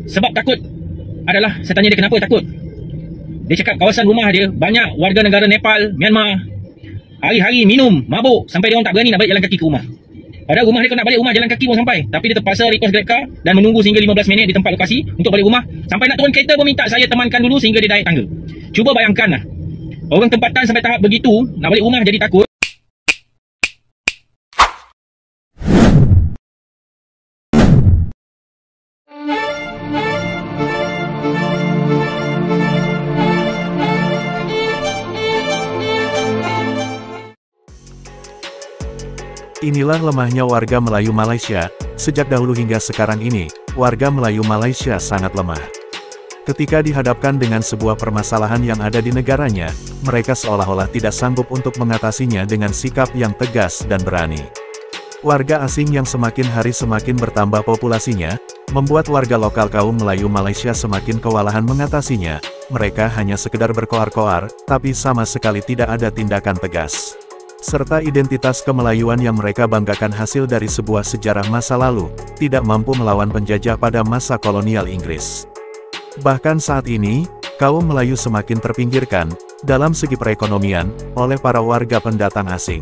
Sebab takut adalah, saya tanya dia kenapa takut. Dia cakap kawasan rumah dia banyak warga negara Nepal, Myanmar. Hari-hari minum, mabuk sampai dia orang tak berani nak balik jalan kaki ke rumah. Padahal rumah dia kalau nak balik rumah jalan kaki pun sampai. Tapi dia terpaksa request Grabcar dan menunggu sehingga 15 minit di tempat lokasi untuk balik rumah. Sampai nak turun kereta pun minta saya temankan dulu sehingga dia naik tangga. Cuba bayangkan lah. Orang tempatan sampai tahap begitu, nak balik rumah jadi takut. Inilah lemahnya warga Melayu Malaysia. Sejak dahulu hingga sekarang ini, warga Melayu Malaysia sangat lemah. Ketika dihadapkan dengan sebuah permasalahan yang ada di negaranya, mereka seolah-olah tidak sanggup untuk mengatasinya dengan sikap yang tegas dan berani. Warga asing yang semakin hari semakin bertambah populasinya, membuat warga lokal kaum Melayu Malaysia semakin kewalahan mengatasinya. Mereka hanya sekedar berkoar-koar, tapi sama sekali tidak ada tindakan tegas. Serta identitas kemelayuan yang mereka banggakan hasil dari sebuah sejarah masa lalu, tidak mampu melawan penjajah pada masa kolonial Inggris. Bahkan saat ini, kaum Melayu semakin terpinggirkan, dalam segi perekonomian, oleh para warga pendatang asing.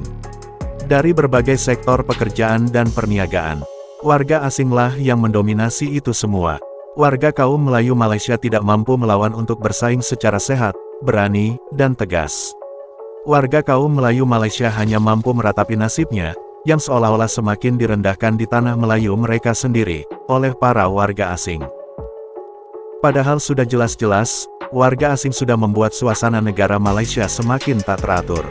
Dari berbagai sektor pekerjaan dan perniagaan, warga asinglah yang mendominasi itu semua. Warga kaum Melayu Malaysia tidak mampu melawan untuk bersaing secara sehat, berani, dan tegas. Warga kaum Melayu Malaysia hanya mampu meratapi nasibnya, yang seolah-olah semakin direndahkan di tanah Melayu mereka sendiri, oleh para warga asing. Padahal sudah jelas-jelas, warga asing sudah membuat suasana negara Malaysia semakin tak teratur.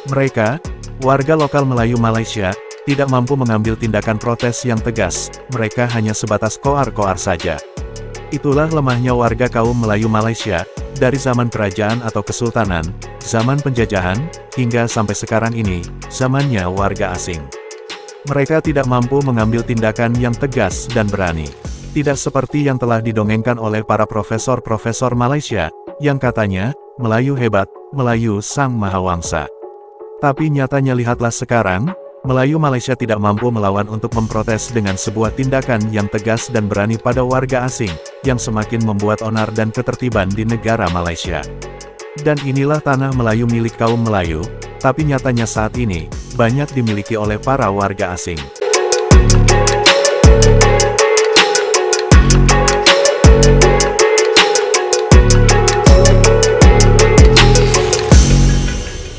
Mereka, warga lokal Melayu Malaysia, tidak mampu mengambil tindakan protes yang tegas, mereka hanya sebatas koar-koar saja. Itulah lemahnya warga kaum Melayu Malaysia, dari zaman kerajaan atau kesultanan, zaman penjajahan, hingga sampai sekarang ini, zamannya warga asing. Mereka tidak mampu mengambil tindakan yang tegas dan berani. Tidak seperti yang telah didongengkan oleh para profesor-profesor Malaysia, yang katanya, Melayu hebat, Melayu sang mahawangsa. Tapi nyatanya lihatlah sekarang, Melayu Malaysia tidak mampu melawan untuk memprotes dengan sebuah tindakan yang tegas dan berani pada warga asing, yang semakin membuat onar dan ketertiban di negara Malaysia. Dan inilah tanah Melayu milik kaum Melayu, tapi nyatanya saat ini, banyak dimiliki oleh para warga asing.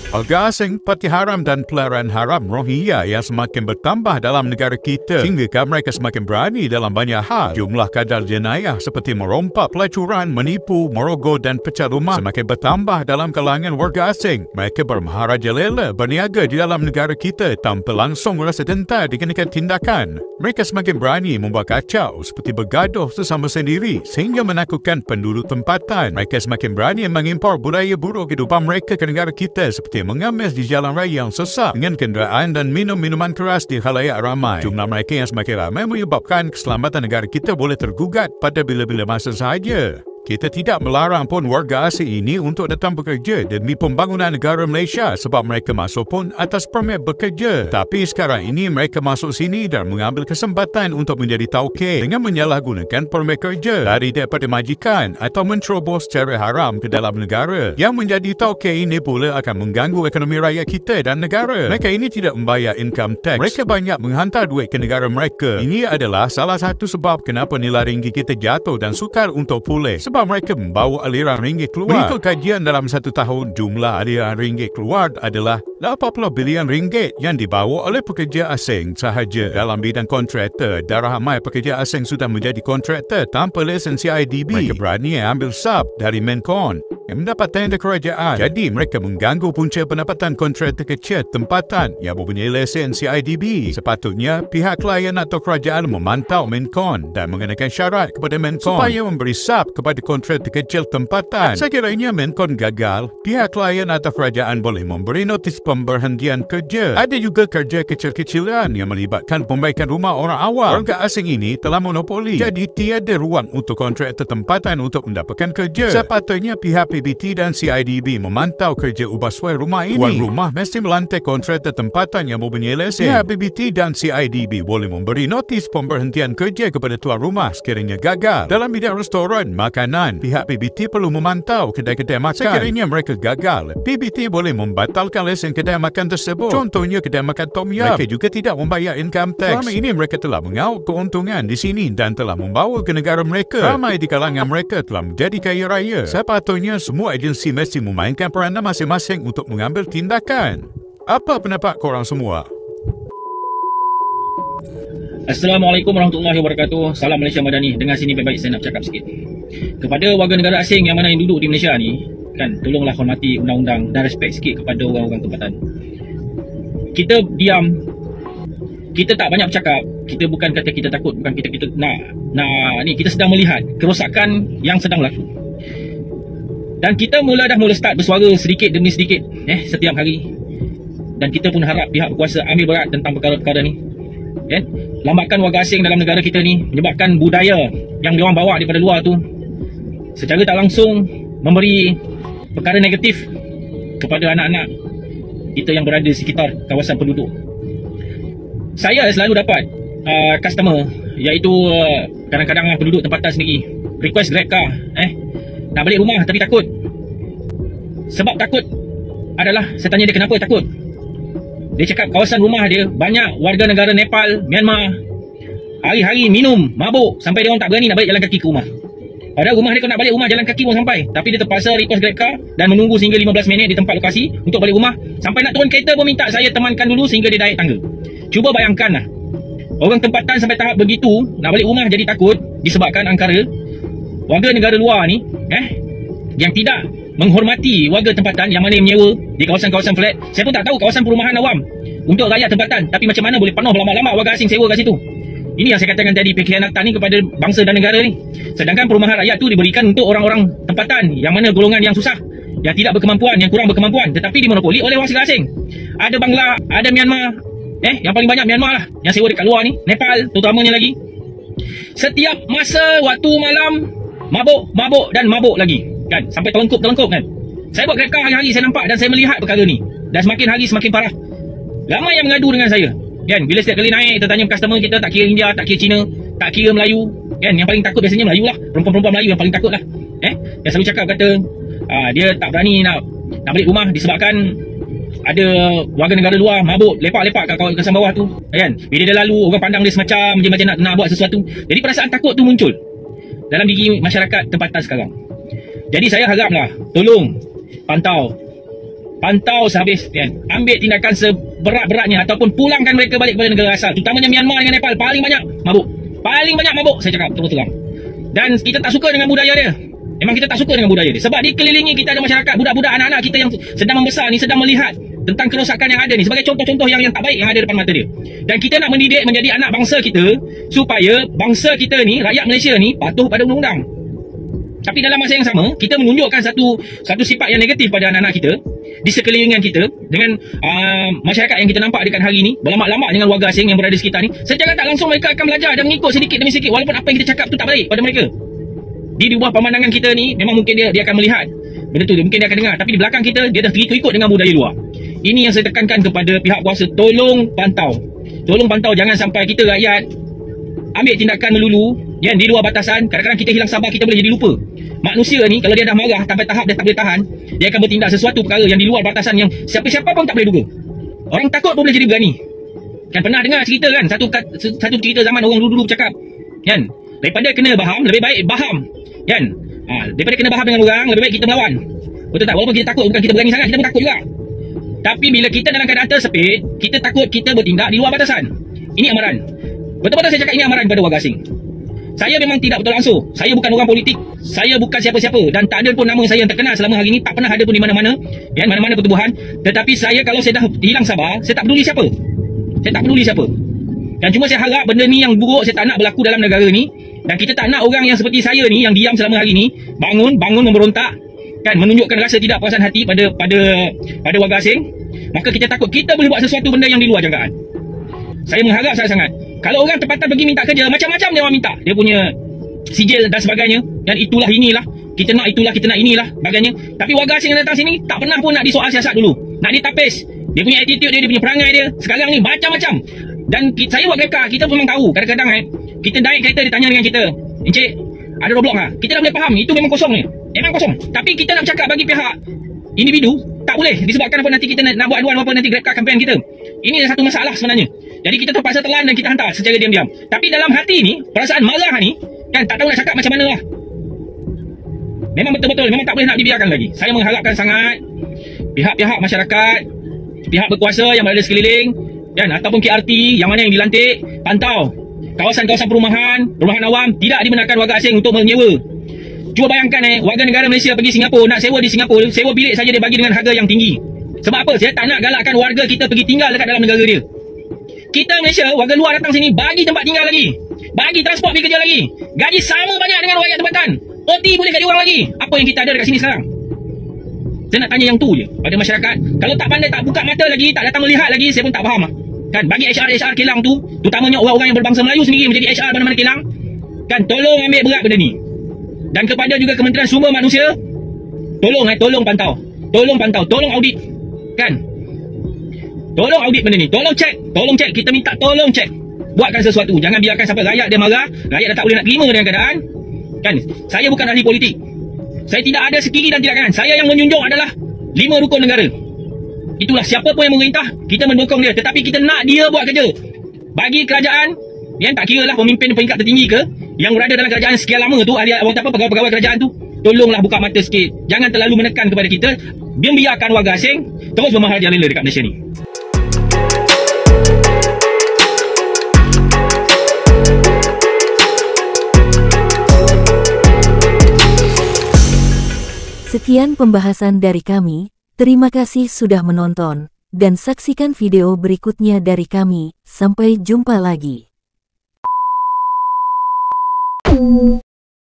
Warga asing, parti haram dan pelayaran haram Rohingya yang semakin bertambah dalam negara kita sehingga mereka semakin berani dalam banyak hal. Jumlah kadar jenayah seperti merompak, pelacuran, menipu, merogoh dan pecah rumah semakin bertambah dalam kalangan warga asing. Mereka bermaharajalela berniaga di dalam negara kita tanpa langsung merasa gentar dikenakan tindakan. Mereka semakin berani membuat kacau seperti bergaduh sesama sendiri sehingga menakutkan penduduk tempatan. Mereka semakin berani mengimpor budaya buruk kehidupan mereka ke negara kita seperti mengamis di jalan raya yang sesak dengan kenderaan dan minum minuman keras di khalayak ramai. Jumlah mereka yang semakin ramai menyebabkan keselamatan negara kita boleh tergugat pada bila-bila masa sahaja. Kita tidak melarang pun warga asing ini untuk datang bekerja demi pembangunan negara Malaysia sebab mereka masuk pun atas permit bekerja. Tapi sekarang ini mereka masuk sini dan mengambil kesempatan untuk menjadi tauke dengan menyalahgunakan permit kerja daripada majikan atau mencerobos secara haram ke dalam negara. Yang menjadi tauke ini pula akan mengganggu ekonomi rakyat kita dan negara. Mereka ini tidak membayar income tax. Mereka banyak menghantar duit ke negara mereka. Ini adalah salah satu sebab kenapa nilai ringgit kita jatuh dan sukar untuk pulih. Sebab mereka membawa aliran ringgit keluar. Mengikut kajian dalam satu tahun, jumlah aliran ringgit keluar adalah 80 bilion ringgit yang dibawa oleh pekerja asing sahaja dalam bidang kontraktor. Dan ramai pekerja asing sudah menjadi kontraktor tanpa lesen CIDB. Mereka berani ambil sub dari Mencon yang mendapat tender kerajaan. Jadi mereka mengganggu punca pendapatan kontraktor kecil tempatan yang mempunyai lesen CIDB. Sepatutnya pihak klien atau kerajaan memantau Mencon dan mengenakan syarat kepada Mencon supaya memberi sub kepada kontraktor kecil tempatan. Sekiranya Mencon gagal, pihak klien atau kerajaan boleh memberi notis pemberhentian kerja. Ada juga kerja kecil-kecilan yang melibatkan pembaikan rumah orang awam. Warga asing ini telah monopoli, jadi tiada ruang untuk kontraktor tempatan untuk mendapatkan kerja. Sepatutnya pihak PBT dan CIDB memantau kerja ubah suai rumah ini. Tuan rumah mesti melantik kontraktor tempatan yang mempunyai lesen. Pihak PBT dan CIDB boleh memberi notis pemberhentian kerja kepada tuan rumah sekiranya gagal. Dalam bidang restoran, makanan, pihak PBT perlu memantau kedai-kedai makan. Sekiranya mereka gagal, PBT boleh membatalkan lesen kedai makan tersebut. Contohnya kedai makan Tom Yum. Mereka juga tidak membayar income tax. Selama ini mereka telah mengaut keuntungan di sini dan telah membawa ke negara mereka. Ramai di kalangan mereka telah menjadi kaya raya. Sepatutnya semua agensi mesti memainkan peranan masing-masing untuk mengambil tindakan. Apa pendapat korang semua? Assalamualaikum warahmatullahi wabarakatuh. Salam Malaysia Madani. Dengar sini baik-baik saya nak cakap sikit. Kepada warga negara asing yang mana yang duduk di Malaysia ni, kan, tolonglah hormati undang-undang dan respect sikit kepada orang-orang tempatan. Kita diam, kita tak banyak bercakap. Kita bukan kata kita takut, bukan kita nak ni, kita sedang melihat kerosakan yang sedang berlaku. Dan kita mula start bersuara sedikit demi sedikit setiap hari. Dan kita pun harap pihak berkuasa ambil berat tentang perkara-perkara ni. Lambatkan warga asing dalam negara kita ni menyebabkan budaya yang diorang bawa daripada luar tu secara tak langsung memberi perkara negatif kepada anak-anak kita yang berada di sekitar kawasan penduduk. Saya selalu dapat customer, iaitu kadang-kadang penduduk tempatan sendiri request Grab car, nak balik rumah tapi takut. Sebab takut adalah, saya tanya dia kenapa takut. Dia cakap kawasan rumah dia banyak warga negara Nepal, Myanmar. Hari-hari minum, mabuk sampai dia orang tak berani nak balik jalan kaki ke rumah. Padahal rumah dia kalau nak balik rumah jalan kaki pun sampai. Tapi dia terpaksa request Grab car dan menunggu sehingga 15 minit di tempat lokasi untuk balik rumah. Sampai nak turun kereta pun minta saya temankan dulu sehingga dia naik tangga. Cuba bayangkanlah. Orang tempatan sampai tahap begitu, nak balik rumah jadi takut disebabkan angkara warga negara luar ni yang tidak menghormati warga tempatan yang mana yang menyewa di kawasan-kawasan flat. Saya pun tak tahu kawasan perumahan awam untuk rakyat tempatan, tapi macam mana boleh penuh berlama-lama warga asing sewa kat situ. Ini yang saya katakan tadi, pengkhianatan ni kepada bangsa dan negara ni. Sedangkan perumahan rakyat tu diberikan untuk orang-orang tempatan yang mana golongan yang susah, yang tidak berkemampuan, yang kurang berkemampuan, tetapi dimonopoli oleh orang asing. Ada Bangla, ada Myanmar, yang paling banyak Myanmar lah yang sewa dekat luar ni, Nepal terutamanya lagi. Setiap masa waktu malam mabuk dan mabuk lagi, kan, sampai terlengkup kan. Saya buat Grab car hari-hari, saya nampak dan saya melihat perkara ni, dan semakin hari semakin parah. Ramai yang mengadu dengan saya, kan. Bila setiap kali naik, kita tanya customer kita, tak kira India, tak kira Cina, tak kira Melayu, kan. Yang paling takut biasanya Melayu lah, perempuan-perempuan Melayu yang paling takut lah. Yang selalu cakap kata dia tak berani nak balik rumah disebabkan ada warga negara luar mabuk, lepak-lepak kat kawasan bawah tu, kan. Bila dia lalu, orang pandang dia semacam macam nak buat sesuatu. Jadi perasaan takut tu muncul dalam diri masyarakat tempatan sekarang. Jadi saya haraplah, tolong pantau sehabis, kan. Ambil tindakan seberat-beratnya ataupun pulangkan mereka balik kepada negara asal, terutamanya Myanmar dengan Nepal. Paling banyak mabuk, saya cakap terus terang. Dan kita tak suka dengan budaya dia. Memang kita tak suka dengan budaya dia, sebab dikelilingi kita ada masyarakat, budak-budak, anak-anak kita yang sedang membesar ni, sedang melihat tentang kerosakan yang ada ni sebagai contoh-contoh yang tak baik yang ada depan mata dia. Dan kita nak mendidik menjadi anak bangsa kita supaya bangsa kita ni, rakyat Malaysia ni, patuh pada undang-undang. Tapi dalam masa yang sama, kita menunjukkan satu sifat yang negatif pada anak-anak kita di sekelilingan kita dengan masyarakat yang kita nampak dekat hari ni, berlama-lama dengan warga asing yang berada di sekitar ni. Secara tak langsung mereka akan belajar dan mengikut sedikit demi sedikit, walaupun apa yang kita cakap tu tak baik pada mereka. Di bawah pemandangan kita ni, memang mungkin dia akan melihat benda tu, mungkin dia akan dengar, tapi di belakang kita dia dah terikut dengan budaya luar. Ini yang saya tekankan kepada pihak kuasa, tolong pantau, jangan sampai kita rakyat ambil tindakan melulu yang di luar batasan. Kadang-kadang kita hilang sabar, kita boleh jadi lupa. Manusia ni kalau dia dah marah sampai tahap dia tak boleh tahan, dia akan bertindak sesuatu perkara yang di luar batasan yang siapa-siapa pun tak boleh duga. Orang takut pun boleh jadi berani. Kan pernah dengar cerita kan, satu cerita zaman orang dulu bercakap, kan, daripada kena baham, lebih baik baham, kan. Daripada kena baham dengan orang, lebih baik kita melawan. Betul tak? Walaupun kita takut, bukan kita berani sangat, kita pun takut juga. Tapi bila kita dalam keadaan tersepit, kita takut, kita bertindak di luar batasan. Ini amaran. Betul-betul saya cakap, ini amaran kepada warga asing. Saya memang tidak betul langsung. Saya bukan orang politik. Saya bukan siapa-siapa. Dan tak ada pun nama saya yang terkenal selama hari ini. Tak pernah ada pun di mana-mana. Ya, mana-mana pertubuhan. Tetapi saya, kalau saya dah hilang sabar, saya tak peduli siapa. Dan cuma saya harap benda ni yang buruk saya tak nak berlaku dalam negara ni. Dan kita tak nak orang yang seperti saya ni, yang diam selama hari ni, bangun memberontak, kan menunjukkan rasa tidak puasan hati pada warga asing, maka kita takut kita boleh buat sesuatu benda yang di luar jangkaan. Saya mengharap sangat-sangat kalau orang tempatan pergi minta kerja, macam-macam dia orang minta, dia punya sijil dan sebagainya, dan itulah inilah, kita nak itulah, kita nak inilah bagainya. Tapi warga asing yang datang sini tak pernah pun nak disoal siasat dulu, nak ditapis. Dia punya attitude dia punya perangai dia sekarang ni macam-macam. Dan saya buat Grabcar, kita memang tahu kadang-kadang kita naik kereta, dia tanya dengan kita, "Encik, ada roadblock tak?" Kita dah boleh faham itu memang kosong ni, memang kosong. Tapi kita nak cakap bagi pihak individu tak boleh, disebabkan apa, nanti kita nak buat aduan apa, nanti Grabcar campaign kita. Ini satu masalah sebenarnya. Jadi kita terpaksa telan dan kita hantar secara diam-diam. Tapi dalam hati ni, perasaan marah ni kan tak tahu nak cakap macam mana lah. Memang betul-betul, memang tak boleh nak dibiarkan lagi. Saya mengharapkan sangat pihak-pihak masyarakat, pihak berkuasa yang berada sekeliling kan, ataupun KRT yang mana yang dilantik, pantau kawasan-kawasan perumahan awam tidak dibenarkan warga asing untuk menyewa. Cuba bayangkan warga negara Malaysia pergi Singapura, nak sewa di Singapura, sewa bilik saja dia bagi dengan harga yang tinggi. Sebab apa? Saya tak nak galakkan warga kita pergi tinggal dekat dalam negara dia. Kita Malaysia, warga luar datang sini bagi tempat tinggal lagi, bagi transport pergi kerja lagi, gaji sama banyak dengan rakyat tempatan, OT boleh gaji orang lagi. Apa yang kita ada dekat sini sekarang? Saya nak tanya yang tu je pada masyarakat. Kalau tak pandai, tak buka mata lagi, tak datang melihat lagi, saya pun tak faham lah. Kan, bagi HR Kelang tu, terutamanya orang-orang yang berbangsa Melayu sendiri menjadi HR mana-mana Kelang, kan, tolong ambil berat benda ni. Dan kepada juga Kementerian Sumber Manusia, tolong pantau, tolong audit, kan, tolong audit benda ni, tolong cek, kita minta tolong cek, buatkan sesuatu. Jangan biarkan sampai rakyat dia marah, rakyat dah tak boleh nak terima dengan keadaan. Kan, saya bukan ahli politik, saya tidak ada sekiri dan tidak kanan. Saya yang menjunjung adalah 5 rukun negara. Itulah, siapa pun yang memerintah, kita mendukung dia, tetapi kita nak dia buat kerja bagi kerajaan. Yang tak kira lah pemimpin peringkat tertinggi ke, yang berada dalam kerajaan sekian lama tu, ahli pegawai kerajaan tu, tolonglah buka mata sikit. Jangan terlalu menekan kepada kita, biarkan warga asing terus bermaharajalela dekat Malaysia ni. Sekian pembahasan dari kami, terima kasih sudah menonton, dan saksikan video berikutnya dari kami. Sampai jumpa lagi.